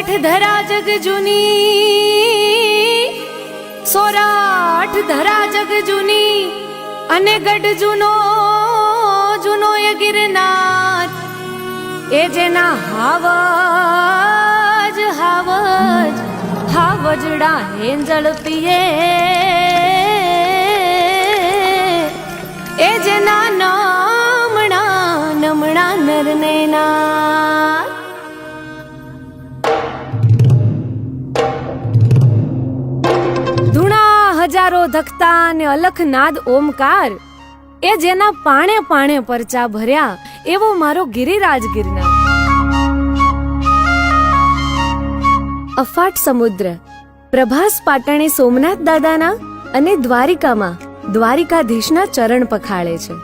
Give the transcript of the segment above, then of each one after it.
સોરેઠ ધરા જગ જૂની, સોરાઠ ધરા જગ જૂની, અને ગઢ જૂનો જૂનો એ ગિરનાર, એ જેના હાવજ હાવજ હાવજડા હેંજળ પીએ, એ જેના નમણા નમણા નરને ના. ધૂણા હજારો ધકતા ને અલખ નાદ ઓમકાર, એ જેના પાણે પાણે પરચા ભર્યા, એવો મારો ગિરિરાજ ગિરનાર. અફાટ સમુદ્ર પ્રભાસ પાટણે સોમનાથ દાદાના અને દ્વારિકામાં દ્વારિકાધીશના ચરણ પખાળે છે,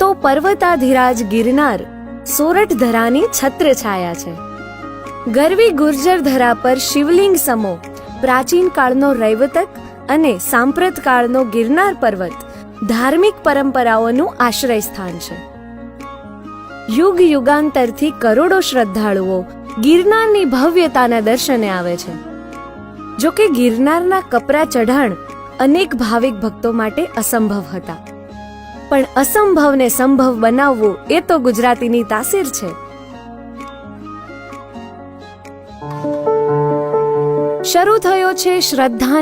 તો પર્વતાધિરાજ ગિરનાર સોરઠ ધરાની છત્ર છાયા છે. ગરવી ગુર્જર ધરા પર શિવલિંગ સમો પ્રાચીન કાળનો રૈવતક અને સાંપ્રત કાળનો ગિરનાર પર્વત ધાર્મિક પરંપરાઓનું આશ્રય સ્થાન છે. યુગ યુગાંતરથી કરોડો શ્રદ્ધાળુઓ ગિરનારની ભવ્યતાના દર્શને આવે છે. જો કે ગિરનારના કપરા ચઢાણ અનેક ભાવિક ભક્તો માટે અસંભવ હતા, પણ અસંભવને સંભવ બનાવવું એ તો ગુજરાતીની તાસીર છે. શરૂ થયો છે શ્રદ્ધા.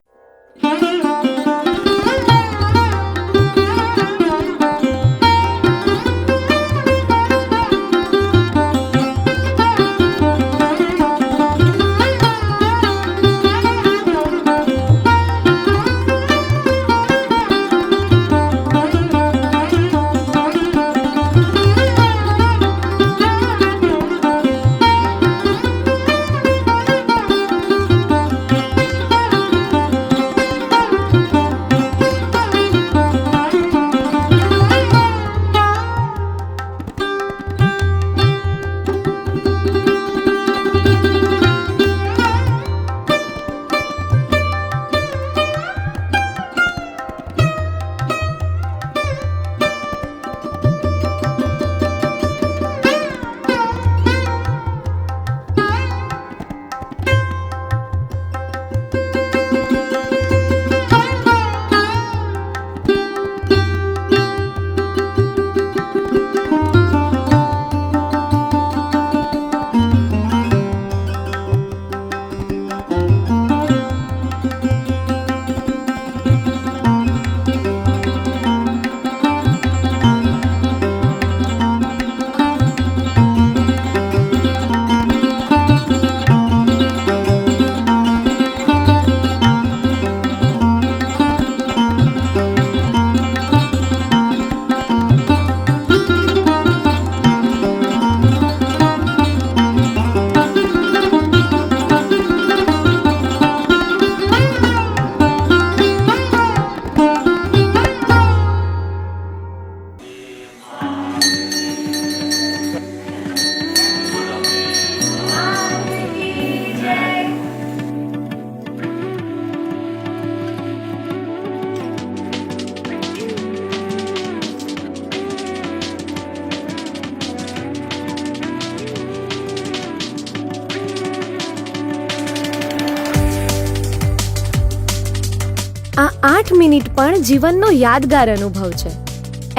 આ 8 મિનિટ પણ જીવનનો યાદગાર અનુભવ છે.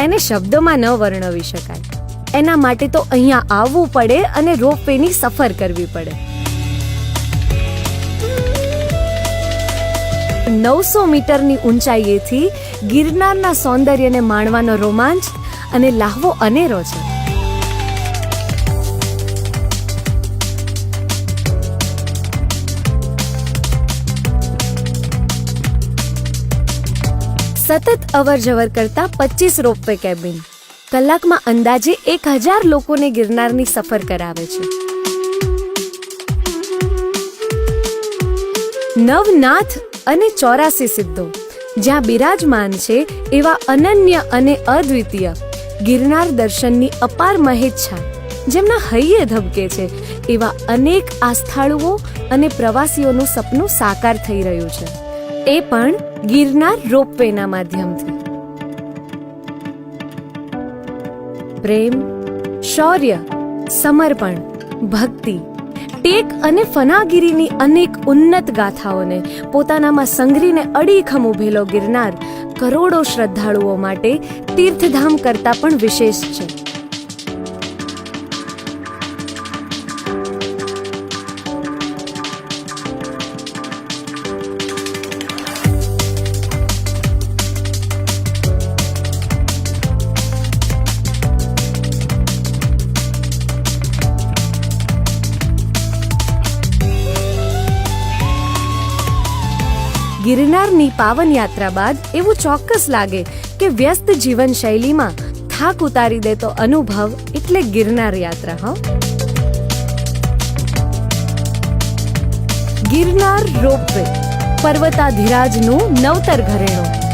એને શબ્દોમાં ન વર્ણવી શકાય. એના માટે તો અહીંયા આવવું પડે અને રોપવેની સફર કરવી પડે. 900 મીટરની ઊંચાઈએથી ગિરનારના સૌંદર્યને માણવાનો રોમાંચ અને લાહવો અનેરો છે. સતત અવર જવર કરતા 25 રોપવે કેબિન કલાકમાં અંદાજે 1000 લોકોને ગિરનારની સફર કરાવે છે. નવનાથ અને 84 સિદ્ધો જ્યાં બિરાજમાન છે, એવા અનન્ય અને અદ્વિતીય ગિરનાર દર્શનની અપાર મહેચ્છા જેમના હૈયે ધબકે છે, એવા અનેક આસ્થાળુઓ અને પ્રવાસીઓનું સપનું સાકાર થઈ રહ્યું છે, એ પણ ગિરનાર રોપવેના માધ્યમથી. પ્રેમ, શૌર્ય, સમર્પણ, ભક્તિ, ટેક અને ફનાગીરીની અનેક ઉન્નત ગાથાઓને પોતાનામાં સંઘરીને અડીખમ ઉભેલો ગિરનાર કરોડો શ્રદ્ધાળુઓ માટે તીર્થધામ કરતાં પણ વિશેષ છે. ગિરનારની પાવન યાત્રા બાદ એવું ચોક્કસ લાગે કે વ્યસ્ત જીવનશૈલીમાં થાક ઉતારી દેતો અનુભવ એટલે ગિરનાર યાત્રા. ગિરનાર રોપવે, પર્વતાધિરાજનું નવતર ઘરેણું.